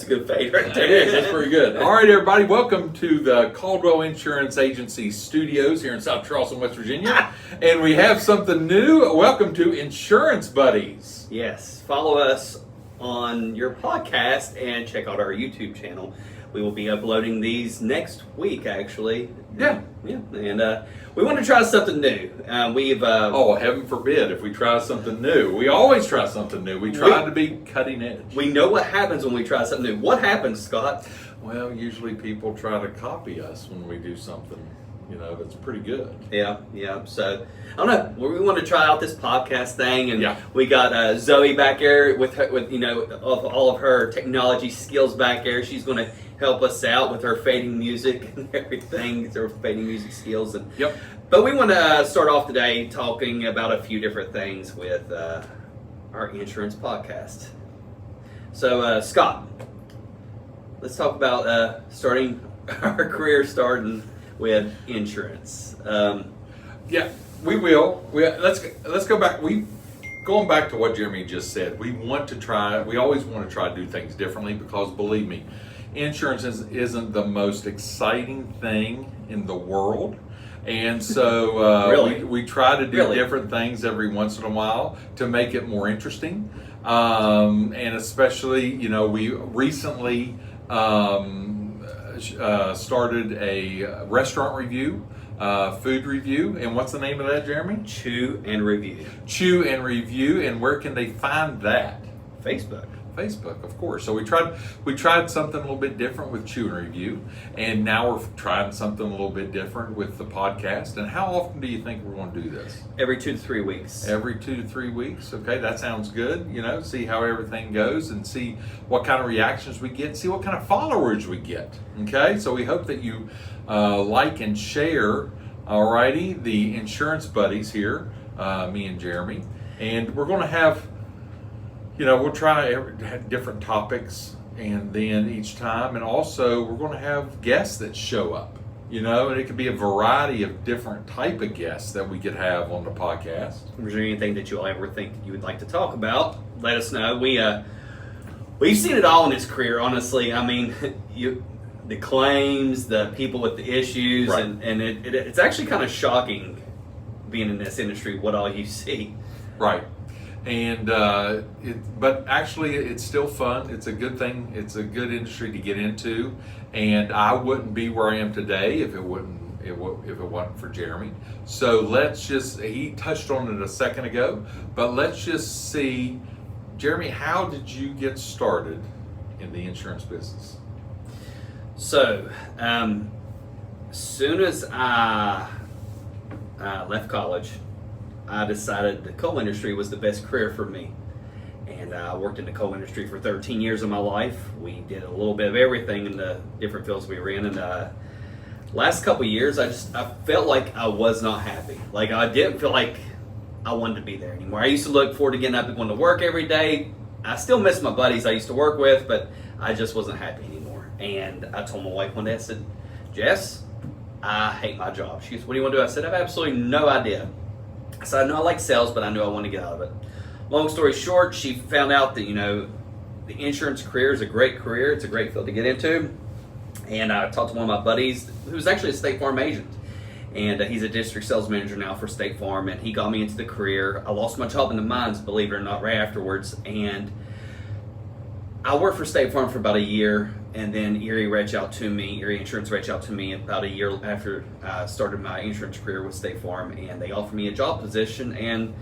That's a good fade right there. It is. That's pretty good. All right, everybody. Welcome to the Caldwell Insurance Agency studios here in South Charleston, West Virginia. And we have something new. Welcome to Insurance Buddies. Yes. Follow us on your podcast and check out our YouTube channel. We will be uploading these next week, actually. Yeah. Yeah. And we want to try something new. We've... Oh, heaven forbid if we try something new. We always try something new. We try to be cutting edge. We know what happens when we try something new. What happens, Scott? Well, usually people try to copy us when we do something, that's pretty good. Yeah. So, I don't know. We want to try out this podcast thing, and Yeah. we got Zoe back there with all of her technology skills back there. She's going to help us out with her fading music and everything, her fading music skills. And Yep. But we want to start off today talking about a few different things with our insurance podcast. So, Scott, let's talk about starting our career starting with insurance. Yeah, we will. Let's go back. Going back to what Jeremy just said. We always want to try to do things differently because, believe me, insurance isn't the most exciting thing in the world. And so Really? we try to do Really? different things every once in a while to make it more interesting. And especially, we recently started a restaurant review, food review. And what's the name of that, Jeremy? Chew and review. Chew and Review. And where can they find that? Facebook. Facebook, of course. So we tried something a little bit different with Chew and Review, and now we're trying something a little bit different with the podcast. And how often do you think we're going to do this? Every 2 to 3 weeks. Every 2 to 3 weeks. Okay, that sounds good. See how everything goes and see what kind of reactions we get, see what kind of followers we get. Okay, so we hope that you like and share, alrighty, the Insurance Buddies here, me and Jeremy. And we're going to have, we'll try different topics, and then each time, and also we're going to have guests that show up, and it could be a variety of different type of guests that we could have on the podcast. Is there anything that you'll ever think that you would like to talk about? Let us know. We've seen it all in this career, honestly. I mean, the claims, the people with the issues, Right. and it's actually kind of shocking being in this industry what all you see. Right. And but actually it's still fun. It's a good thing. It's a good industry to get into, and I wouldn't be where I am today if it wasn't for Jeremy. So he touched on it a second ago, but let's just see, Jeremy, how did you get started in the insurance business? So, soon as I left college, I decided the coal industry was the best career for me. And I worked in the coal industry for 13 years of my life. We did a little bit of everything in the different fields we were in. And last couple of years, I felt like I was not happy. Like, I didn't feel like I wanted to be there anymore. I used to look forward to getting up and going to work every day. I still miss my buddies I used to work with, but I just wasn't happy anymore. And I told my wife one day, I said, Jess, I hate my job. She goes, what do you want to do? I said, I have absolutely no idea. So I know I like sales, but I knew I wanted to get out of it. Long story short, she found out that, the insurance career is a great career. It's a great field to get into. And I talked to one of my buddies who's actually a State Farm agent. And he's a district sales manager now for State Farm. And he got me into the career. I lost my job in the mines, believe it or not, right afterwards. And I worked for State Farm for about a year. And then Erie Insurance reached out to me about a year after I started my insurance career with State Farm, and they offered me a job position, and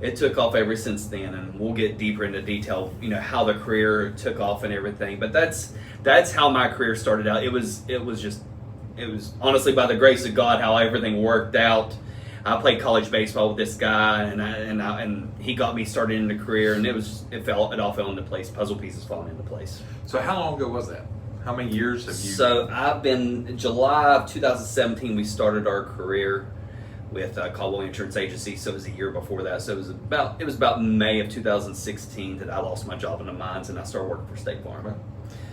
it took off ever since then. And we'll get deeper into detail, how the career took off and everything. But that's how my career started out. It was honestly by the grace of God how everything worked out. I played college baseball with this guy, and he got me started in the career, and it all fell into place. Puzzle pieces falling into place. So how long ago was that? How many years have you? So in July of 2017, we started our career with Caldwell Insurance Agency. So it was a year before that. So it was about May of 2016 that I lost my job in the mines and I started working for State Farm. Right.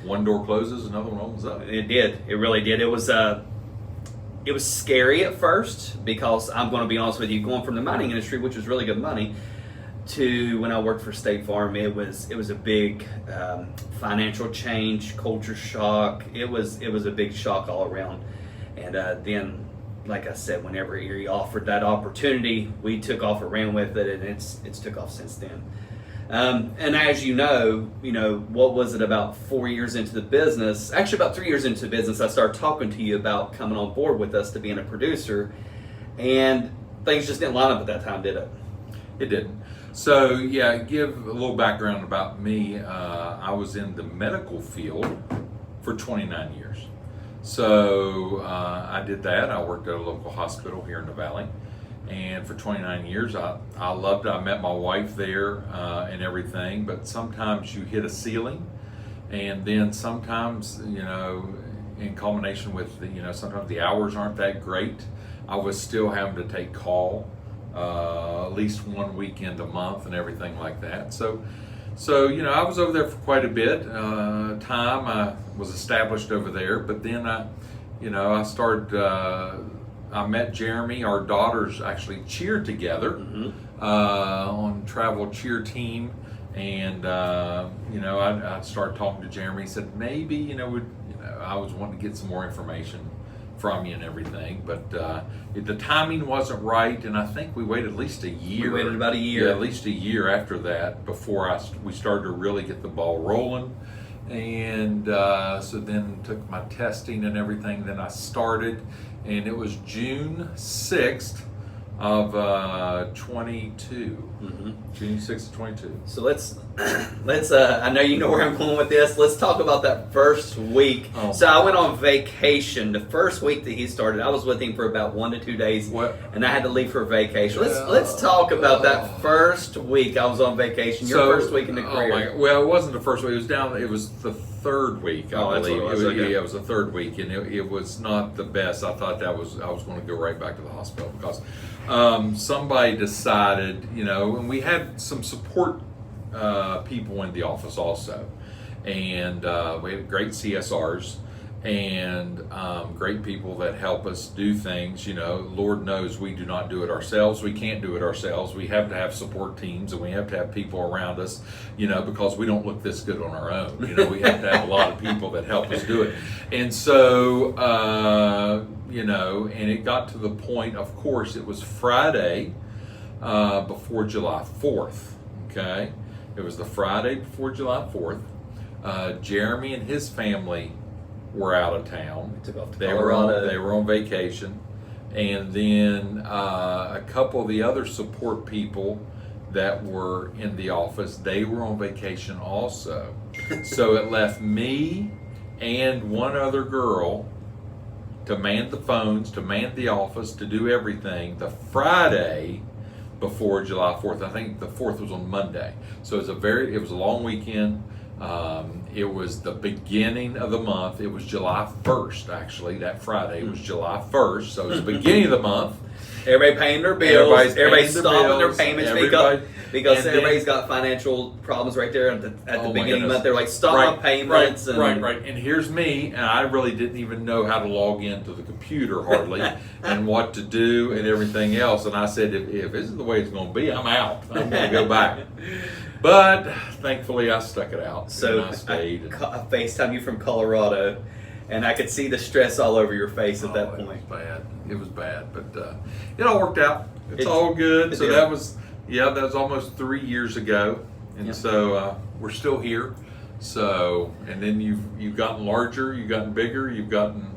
One door closes, another one opens up. It did. It really did. It was scary at first because I'm going to be honest with you, going from the mining industry, which was really good money, to when I worked for State Farm, it was a big financial change, culture shock. It was a big shock all around. And then, like I said, whenever Erie offered that opportunity, we took off and ran with it, and it's took off since then. And as you know, what was it, about 4 years into the business, actually about 3 years into the business, I started talking to you about coming on board with us to being a producer, and things just didn't line up at that time, did it? It didn't. So yeah, give a little background about me. I was in the medical field for 29 years. So I did that. I worked at a local hospital here in the Valley. And for 29 years, I loved it. I met my wife there and everything. But sometimes you hit a ceiling. And then sometimes, in combination with, sometimes the hours aren't that great. I was still having to take call at least one weekend a month and everything like that. So I was over there for quite a bit time. I was established over there, but then I started. I met Jeremy. Our daughters actually cheered together on travel cheer team, and I started talking to Jeremy. He said maybe I was wanting to get some more information from you and everything, but the timing wasn't right, and I think we waited at least a year. We waited about a year. Yeah, at least a year after that before we started to really get the ball rolling. And so then took my testing and everything. Then I started, and it was June 6th of 22. June 6th of 22. So let's I know you know where I'm going with this. Let's talk about that first week. Oh. So I went on vacation the first week that he started. I was with him for about 1 to 2 days, and I had to leave for vacation. Let's talk about that first week I was on vacation. Your first week in the career. Well, it wasn't the first week. It was the third week, I believe. That's what it was. Yeah, it was the third week, and it was not the best. I thought I was going to go right back to the hospital because somebody decided, and we had some support people in the office also, and we have great CSRs and great people that help us do things. Lord knows we do not do it ourselves. We can't do it ourselves. We have to have support teams, and we have to have people around us, because we don't look this good on our own. We have to have a lot of people that help us do it. And so, and it got to the point, of course, it was Friday before July 4th, okay? It was the Friday before July 4th. Jeremy and his family were out of town. Took off to They Colorado. were on vacation. And then a couple of the other support people that were in the office, they were on vacation also. So it left me and one other girl to man the phones, to man the office, to do everything the Friday before July 4th. I think the 4th was on Monday. So it was a long weekend. It was the beginning of the month. It was July 1st, actually, that Friday. It was July 1st, so it was the beginning of the month. Everybody paying their bills. Everybody's stopping their bills, payments because everybody's got financial problems right there at the beginning of the month. They're like, stop my payments. Right. And here's me, and I really didn't even know how to log into the computer hardly and what to do and everything else. And I said, if this is the way it's going to be, I'm out. I'm going to go back. But thankfully, I stuck it out. So and I stayed. I FaceTime you from Colorado, and I could see the stress all over your face at that point. It was bad, but it all worked out. It's all good. So that was almost 3 years ago, and so we're still here. So, and then you've gotten larger, you've gotten bigger, you've gotten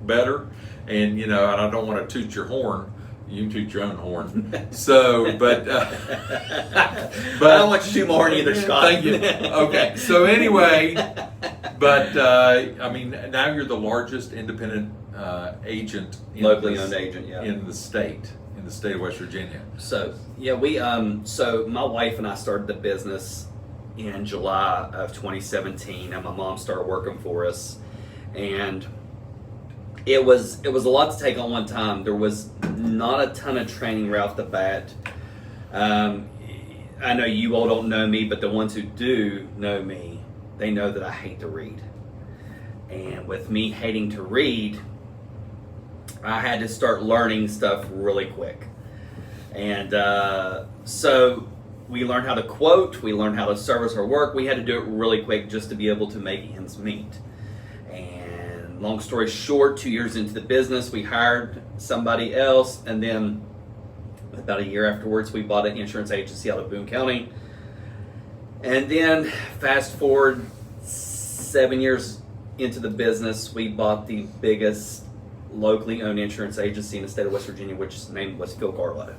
better, and and I don't want to toot your horn. You can toot your own horn. So, but I don't want you to toot my horn either, Scott. Thank you. Okay. So anyway, but now you're the largest independent agent, locally owned agent, in the state of West Virginia. So we so my wife and I started the business in July of 2017, and my mom started working for us, and it was a lot to take on one time. There was not a ton of training right off the bat. I know you all don't know me, but the ones who do know me, they know that I hate to read. And with me hating to read, I had to start learning stuff really quick. And so we learned how to quote, we learned how to service our work. We had to do it really quick just to be able to make ends meet. And long story short, 2 years into the business, we hired somebody else, and then about a year afterwards, we bought an insurance agency out of Boone County. And then fast forward 7 years into the business, we bought the biggest locally owned insurance agency in the state of West Virginia, which his name was Phil Garlow.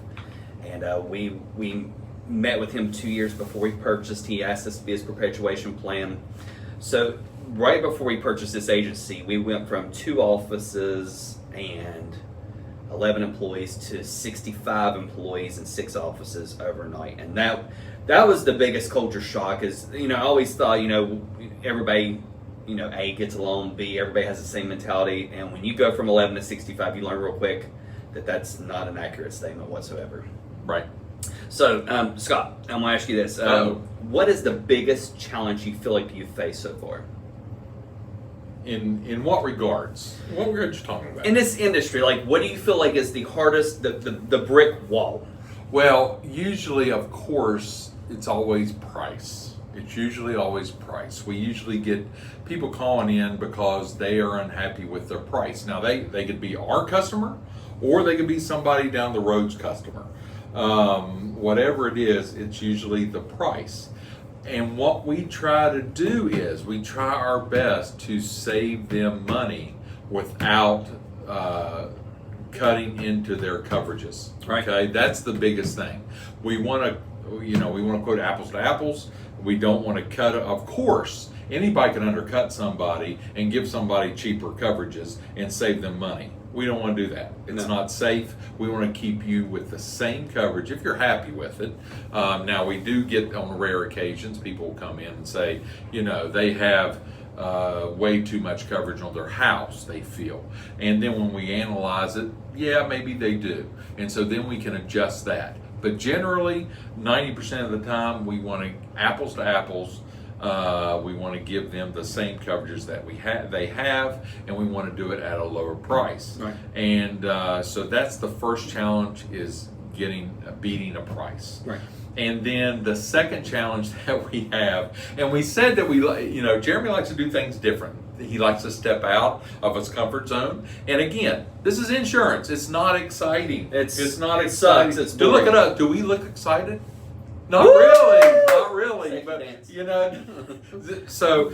And we met with him 2 years before we purchased. He asked us to be his perpetuation plan. So right before we purchased this agency, we went from 2 offices and 11 employees to 65 employees and 6 offices overnight. And that was the biggest culture shock. Is, I always thought, everybody, A, gets along, B, everybody has the same mentality. And when you go from 11 to 65, you learn real quick that that's not an accurate statement whatsoever. Right. So, Scott, I'm going to ask you this. What is the biggest challenge you feel like you've faced so far? In what regards? What were you talking about? In this industry, what do you feel like is the hardest, the brick wall? Well, usually, of course, it's always price. It's usually always price. We usually get people calling in because they are unhappy with their price. Now, they could be our customer, or they could be somebody down the road's customer. Whatever it is, it's usually the price. And what we try to do is we try our best to save them money without cutting into their coverages. Right. Okay, that's the biggest thing. We want to, we want to quote apples to apples. We don't want to cut. Of course, anybody can undercut somebody and give somebody cheaper coverages and save them money. We don't want to do that. It's not safe. We want to keep you with the same coverage if you're happy with it. Now, we do get on rare occasions, people will come in and say, they have way too much coverage on their house, they feel. And then when we analyze it, yeah, maybe they do. And so then we can adjust that. But generally, 90% of the time, we want to apples to apples. We want to give them the same coverages that they have, and we want to do it at a lower price. Right. And so that's the first challenge, is beating a price. Right. And then the second challenge that we have, and we said that Jeremy likes to do things different. He likes to step out of his comfort zone. And again, this is insurance. It's not exciting. It's not exciting. Sucks. It's do look boring. it up. Do we look excited? Not Woo! really. Not really. But Dance. so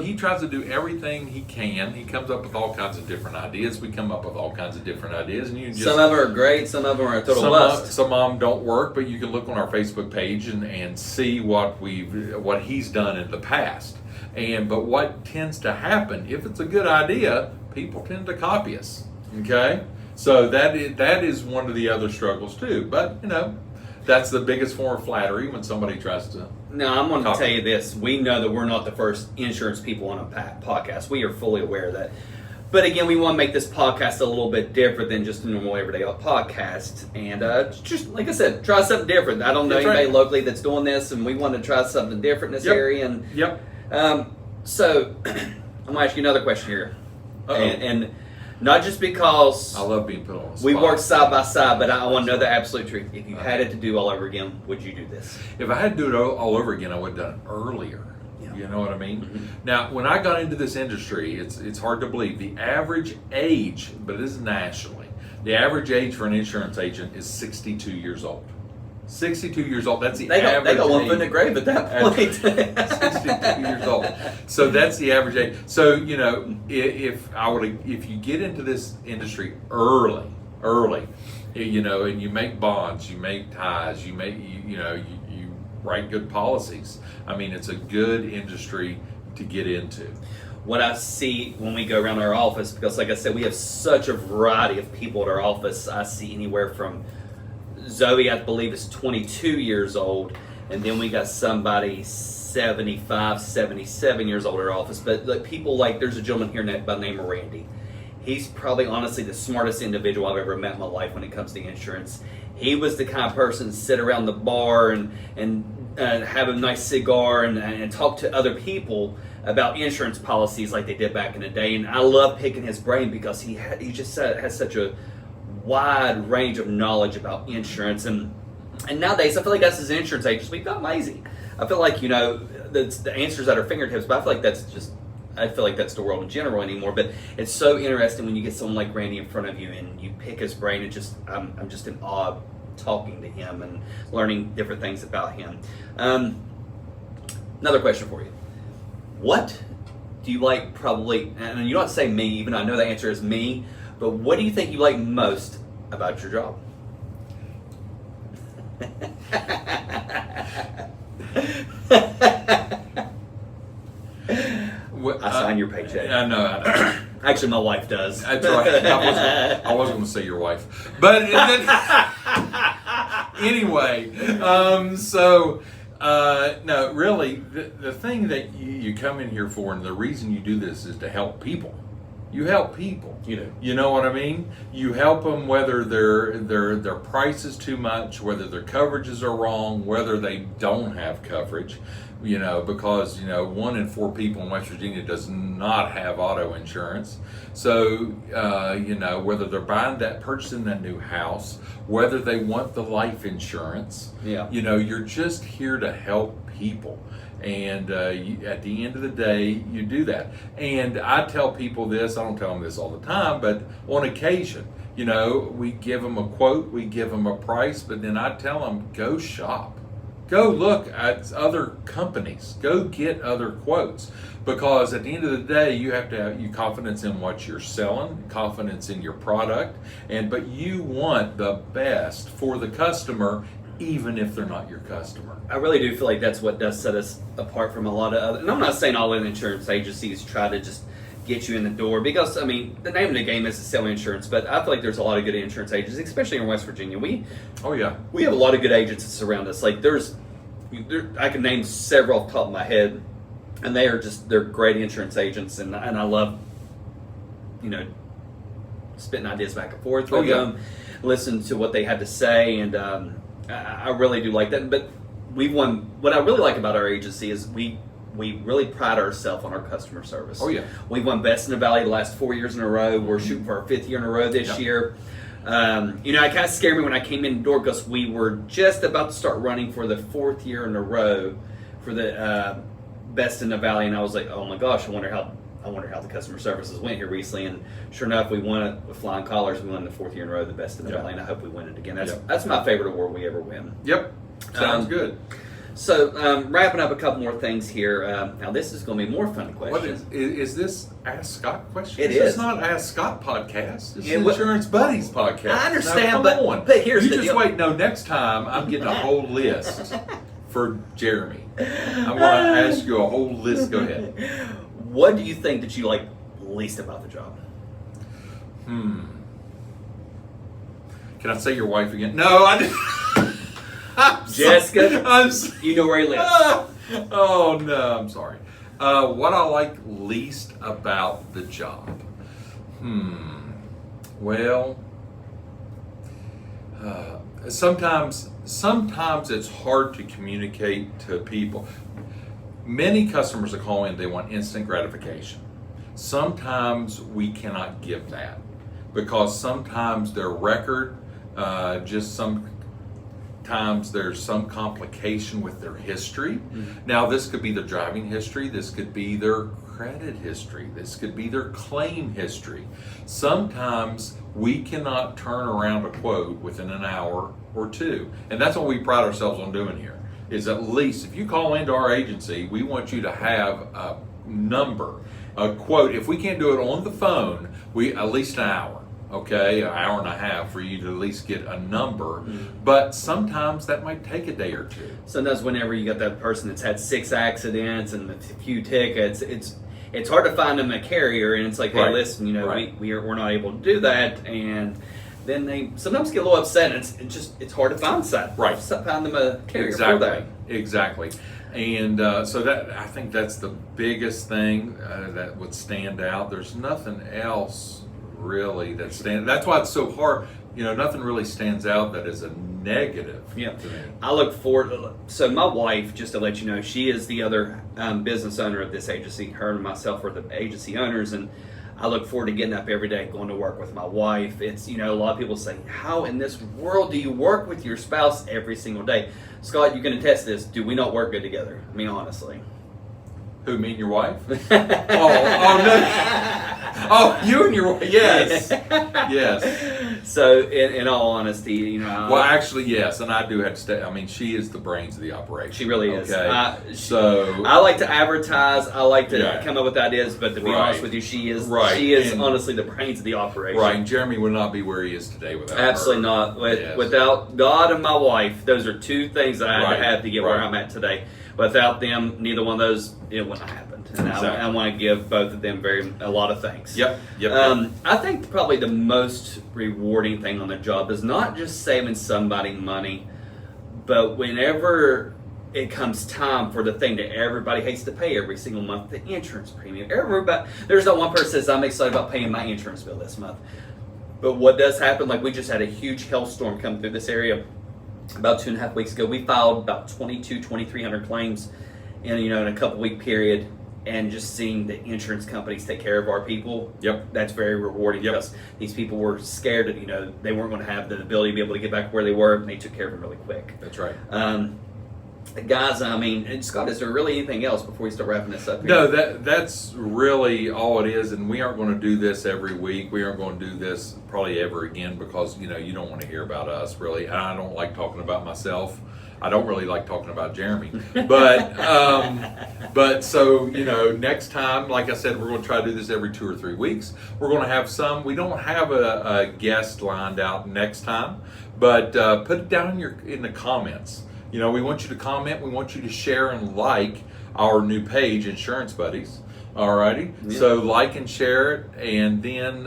he tries to do everything he can. He comes up with all kinds of different ideas. We come up with all kinds of different ideas, and you just, Some of them are great. Some of them are a total bust. some of them don't work. But you can look on our Facebook page and see what he's done in the past. But what tends to happen, if it's a good idea, people tend to copy us. Okay, so that is one of the other struggles too. But that's the biggest form of flattery when somebody tries to. Now, I'm going to copy. tell you this. We know that we're not the first insurance people on a podcast. We are fully aware of that. But again, we want to make this podcast a little bit different than just a normal everyday podcast. And just, like I said, try something different. I don't know That's anybody right. locally that's doing this, and we want to try something different in this Yep. area. And Yep. so I'm going to ask you another question here. Uh-oh. And not just because I love being put on the spot. we work side by side, but I want to know the absolute truth. If you had it to do all over again, would you do this? If I had to do it all over again, I would have done it earlier. Yeah. You know what I mean? Mm-hmm. Now, when I got into this industry, it's hard to believe. The average age, but this is nationally, the average age for an insurance agent is 62 years old. 62 years old. That's the average. They got one age. foot in the grave at that point. 62 years old. So that's the average age. So if you get into this industry early, and you make bonds, you make ties, you write good policies. I mean, it's a good industry to get into. What I see when we go around our office, because like I said, we have such a variety of people at our office. I see anywhere from Zoe, I believe, is 22 years old, and then we got somebody 75, 77 years old at our office. But people there's a gentleman here by the name of Randy. He's probably honestly the smartest individual I've ever met in my life when it comes to insurance. He was the kind of person to sit around the bar and have a nice cigar and talk to other people about insurance policies like they did back in the day. And I love picking his brain because he just has such a wide range of knowledge about insurance. And And nowadays, I feel like us as insurance agents, we've got lazy. I feel like, the answers at our fingertips, but I feel like that's the world in general anymore. But it's so interesting when you get someone like Randy in front of you and you pick his brain, and I'm just in awe talking to him and learning different things about him. Another question for you. What do you like probably, and you don't have to say me, even though I know the answer is me, but what do you think you like most about your job? I sign your paycheck. I know. Actually, my wife does. That's right. I wasn't going to say your wife, but anyway. No, really, the thing that you come in here for, and the reason you do this is to help people. You help people. You know what I mean? You help them whether their price is too much, whether their coverages are wrong, whether they don't have coverage. Because 1 in 4 people in West Virginia does not have auto insurance. So whether they're purchasing that new house, whether they want the life insurance, you're just here to help people. And at the end of the day, you do that. And I tell people this, I don't tell them this all the time, but on occasion, we give them a quote, we give them a price, but then I tell them, go shop. Go look at other companies. Go get other quotes. Because at the end of the day, you have to have confidence in what you're selling, confidence in your product, but you want the best for the customer, even if they're not your customer. I really do feel like that's what does set us apart from a lot of other, and I'm not saying all insurance agencies try to just get you in the door, because the name of the game is to sell insurance, but I feel like there's a lot of good insurance agents, especially in West Virginia. We have a lot of good agents that surround us. Like I can name several off the top of my head, and they're great insurance agents, and I love spitting ideas back and forth with them, listen to what they had to say, and I really do like that. But what I really like about our agency is we really pride ourselves on our customer service. We've won Best in the Valley the last 4 years in a row. We're shooting for our 5th year in a row this year. It kind of scared me when I came in the door, because we were just about to start running for the 4th year in a row for the Best in the Valley, and I was like, oh my gosh, I wonder how the customer services went here recently. And sure enough, we won it with flying colors. We won the 4th year in a row, the Best in the Valley, and I hope we win it again. That's my favorite award we ever win. Sounds good. So, wrapping up a couple more things here. Now, this is going to be more fun questions. What is this Ask Scott question? It is. It's not Ask Scott podcast. It's Insurance Buddies podcast. I understand, now, but here's the deal. Just wait. No, next time I'm getting a whole list for Jeremy. I'm going to ask you a whole list. Go ahead. What do you think that you like least about the job? Can I say your wife again? No, I didn't. Jessica, you know where he lives. Oh no, I'm sorry. What I like least about the job? Well, sometimes it's hard to communicate to people. Many customers that call in, they want instant gratification. Sometimes we cannot give that, because sometimes their record, sometimes there's some complication with their history. Now, this could be their driving history, this could be their credit history, this could be their claim history. Sometimes we cannot turn around a quote within an hour or two, and that's what we pride ourselves on doing here. Is at least if you call into our agency, we want you to have a number, a quote. If we can't do it on the phone, at least an hour. Okay, an hour and a half for you to at least get a number, but sometimes that might take a day or two. Sometimes whenever you got that person that's had 6 accidents and a few tickets, it's hard to find them a carrier, and it's like, hey, listen, we're not able to do that, and then they sometimes get a little upset, and it's hard to find them a carrier for that. Exactly. And so that, I think that's the biggest thing that would stand out. There's nothing else really that's why it's so hard. Nothing really stands out that is a negative to me. I look forward so my wife, just to let you know, she is the other business owner of this agency. Her and myself are the agency owners, and I look forward to getting up every day, going to work with my wife. It's, a lot of people say, how in this world do you work with your spouse every single day? Scott, you can attest this. Do we not work good together? I mean, honestly. Who, me and your wife? Oh, no. Oh, you and your wife. Yes. Yes. So, in all honesty, Well, actually, yes, and I do have to say, I mean, she is the brains of the operation. she really is. Okay. I like to advertise. I like to Yeah. come up with ideas, but to be Right. honest with you, she is Right. she is And- honestly the brains of the operation. Right, and Jeremy would not be where he is today without her. Absolutely not. Yes. Without God and my wife, those are two things that I had Right. to have to get where Right. I'm at today. Without them, neither one of those, it wouldn't have happened. And Exactly. I want to give both of them a lot of thanks. Yep. I think probably the most rewarding thing on the job is not just saving somebody money, but whenever it comes time for the thing that everybody hates to pay every single month, the insurance premium. There's not one person that says, I'm excited about paying my insurance bill this month. But what does happen, like we just had a huge hailstorm come through this area about 2.5 weeks ago. We filed about 2,300 claims in a couple week period, and just seeing the insurance companies take care of our people. Yep. That's very rewarding Yep. because these people were scared that they weren't going to have the ability to be able to get back where they were, and they took care of them really quick. That's right. Guys, I mean, and Scott, is there really anything else before we start wrapping this up here? No, that's really all it is, and we aren't going to do this every week. We aren't going to do this probably ever again because you don't want to hear about us really, and I don't like talking about myself. I don't really like talking about Jeremy, but so next time, like I said, we're going to try to do this every 2 or 3 weeks. We're going to have some. We don't have a guest lined out next time, but put it down in the comments. We want you to comment. We want you to share and like our new page, Insurance Buddies. Alrighty. Yeah. So like and share it, and then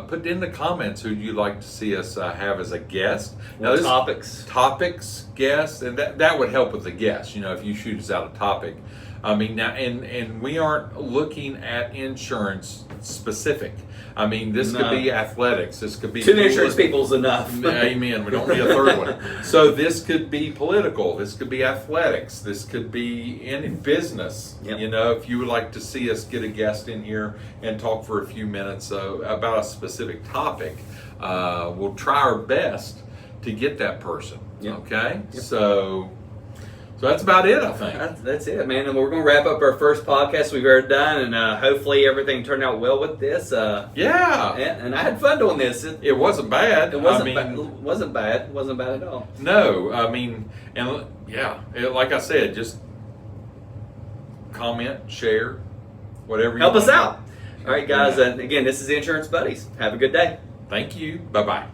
put in the comments who you'd like to see us have as a guest. What this- topics? guests, and that would help with the guests. If you shoot us out a topic. I mean, now, and we aren't looking at insurance specific. I mean, this could be athletics. This could be Two insurance people's enough. Amen. We don't need a third one. So this could be political. This could be athletics. This could be in business. Yep. If you would like to see us get a guest in here and talk for a few minutes about a specific topic, we'll try our best to get that person. Yep. Okay. Yep. So that's about it, I think. That's it, man. And we're going to wrap up our first podcast we've ever done, and hopefully everything turned out well with this. Yeah. And I had fun doing this. It wasn't bad. It wasn't I mean, bad. It wasn't bad at all. No, I mean, and yeah, like I said, just comment, share, whatever you Help us want. out. All right, guys. And again, this is Insurance Buddies. Have a good day. Thank you. Bye-bye.